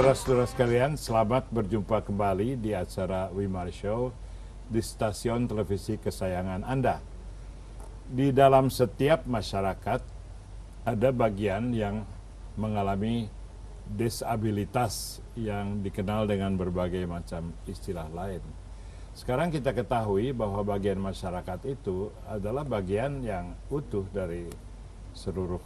Saudara-saudara sekalian, selamat berjumpa kembali di acara Wimar Show di stasiun televisi kesayangan Anda. Di dalam setiap masyarakat ada bagian yang mengalami disabilitas yang dikenal dengan berbagai macam istilah lain. Sekarang kita ketahui bahwa bagian masyarakat itu adalah bagian yang utuh dari seluruh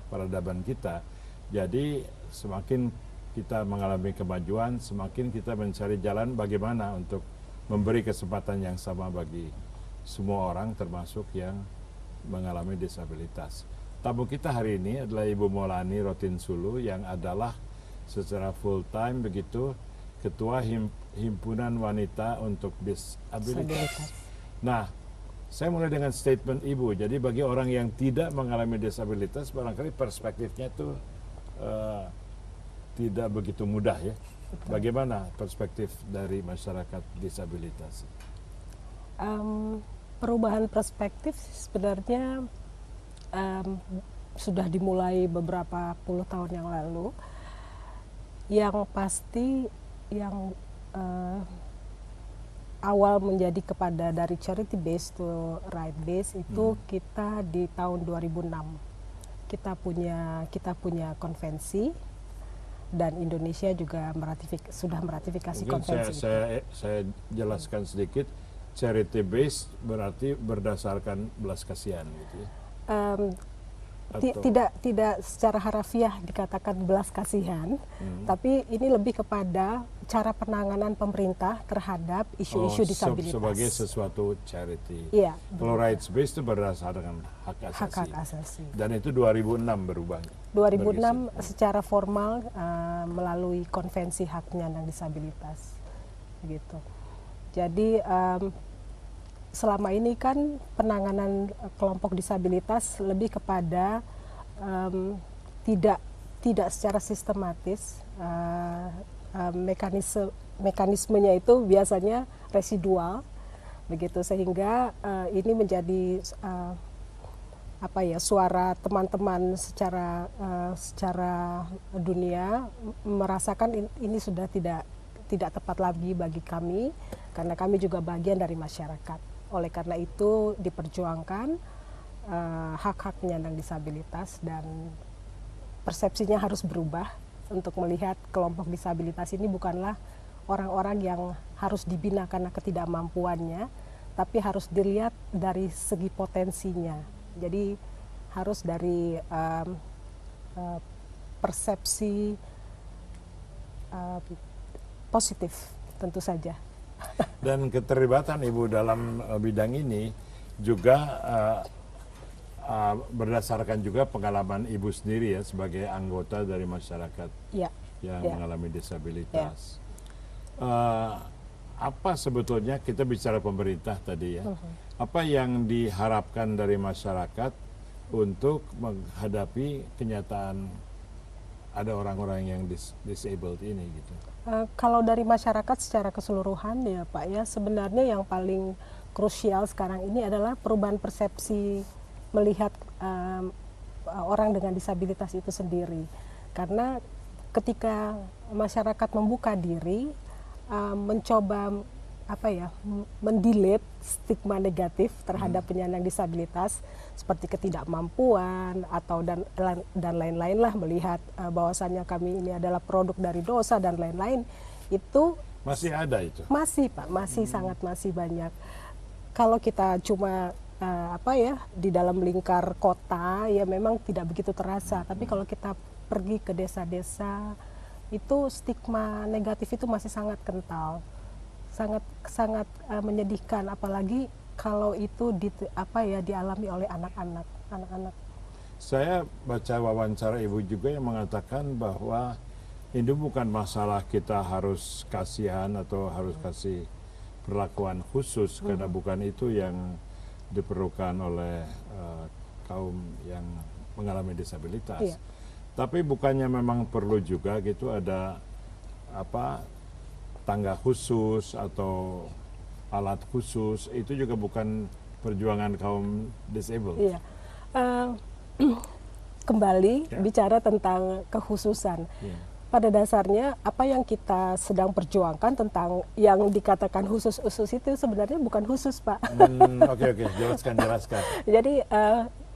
peradaban kita. Jadi semakin kita mengalami kemajuan, semakin kita mencari jalan bagaimana untuk memberi kesempatan yang sama bagi semua orang, termasuk yang mengalami disabilitas. Tamu kita hari ini adalah Ibu Maulani Rotinsulu yang adalah secara full time begitu Ketua Himpunan Wanita untuk Disabilitas. Nah, saya mulai dengan statement Ibu. Jadi bagi orang yang tidak mengalami disabilitas, barangkali perspektifnya itu tidak begitu mudah ya. Betul. Bagaimana perspektif dari masyarakat disabilitas? Perubahan perspektif sebenarnya sudah dimulai beberapa puluh tahun yang lalu. Yang pasti yang awal menjadi kepada dari charity base to right base itu kita di tahun 2006 kita punya konvensi. Dan Indonesia juga sudah meratifikasi Mungkin konvensi. Saya jelaskan sedikit. Charity based berarti berdasarkan belas kasihan, gitu ya? Tidak secara harafiah dikatakan belas kasihan, tapi ini lebih kepada cara penanganan pemerintah terhadap isu-isu disabilitas. Sebagai sesuatu charity. Iya. Kalau rights based itu berdasarkan hak asasi. Hak asasi. Dan itu 2006 berubah. 2006 secara formal melalui konvensi hak penyandang disabilitas, gitu. Jadi selama ini kan penanganan kelompok disabilitas lebih kepada tidak secara sistematis, mekanismenya itu biasanya residual, begitu, sehingga ini menjadi suara teman-teman secara dunia merasakan ini sudah tidak tepat lagi bagi kami, karena kami juga bagian dari masyarakat. Oleh karena itu diperjuangkan hak-hak penyandang disabilitas, dan persepsinya harus berubah untuk melihat kelompok disabilitas ini bukanlah orang-orang yang harus dibina karena ketidakmampuannya, tapi harus dilihat dari segi potensinya. Jadi harus dari persepsi positif tentu saja. Dan keterlibatan Ibu dalam bidang ini juga berdasarkan juga pengalaman Ibu sendiri ya sebagai anggota dari masyarakat yang mengalami disabilitas. Apa sebetulnya, kita bicara pemerintah tadi ya, apa yang diharapkan dari masyarakat untuk menghadapi kenyataan ada orang-orang yang disabled ini gitu? Kalau dari masyarakat secara keseluruhan ya Pak ya, sebenarnya yang paling krusial sekarang ini adalah perubahan persepsi melihat orang dengan disabilitas itu sendiri. Karena ketika masyarakat membuka diri, mencoba mendelete stigma negatif terhadap penyandang disabilitas seperti ketidakmampuan atau dan lain-lain lah, melihat bahwasannya kami ini adalah produk dari dosa dan lain-lain, itu masih ada itu? Masih Pak, masih sangat masih banyak. Kalau kita cuma di dalam lingkar kota ya memang tidak begitu terasa, tapi kalau kita pergi ke desa-desa itu stigma negatif itu masih sangat kental, sangat menyedihkan, apalagi kalau itu dialami oleh anak-anak. Saya baca wawancara Ibu juga yang mengatakan bahwa ini bukan masalah kita harus kasihan atau harus kasih perlakuan khusus, karena bukan itu yang diperlukan oleh kaum yang mengalami disabilitas. Iya. Tapi bukannya memang perlu juga gitu ada tangga khusus atau alat khusus, itu juga bukan perjuangan kaum disabled. Iya. Kembali bicara tentang kekhususan. pada dasarnya apa yang kita sedang perjuangkan tentang yang dikatakan khusus-khusus itu sebenarnya bukan khusus, Pak. Oke, jelaskan. Jadi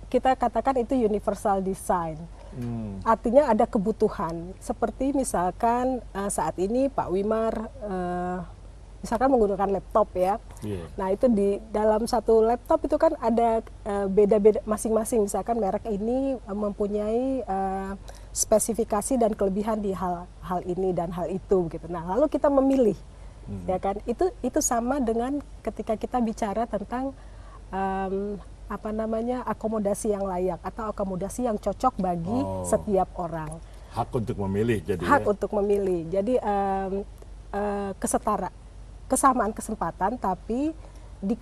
kita katakan itu universal design. Artinya ada kebutuhan. Seperti misalkan saat ini Pak Wimar misalkan menggunakan laptop ya. Nah itu di dalam satu laptop itu kan ada beda-beda masing-masing. Misalkan merek ini mempunyai spesifikasi dan kelebihan di hal ini dan hal itu gitu. Nah, lalu kita memilih, ya kan? Itu sama dengan ketika kita bicara tentang akomodasi yang layak atau akomodasi yang cocok bagi setiap orang. Hak untuk memilih, jadi. Hak untuk memilih. Jadi kesamaan kesempatan, tapi di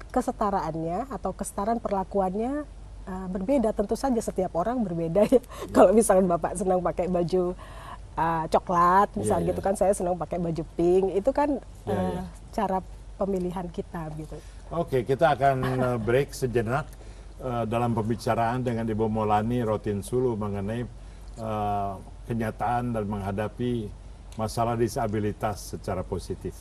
kesetaraannya atau kesetaraan perlakuannya berbeda. Tentu saja setiap orang berbeda ya. Kalau misalnya Bapak senang pakai baju coklat, misalnya gitu kan, saya senang pakai baju pink, itu kan cara pemilihan kita gitu. Oke, kita akan break sejenak dalam pembicaraan dengan Ibu Maulani Rotinsulu mengenai kenyataan dan menghadapi masalah disabilitas secara positif.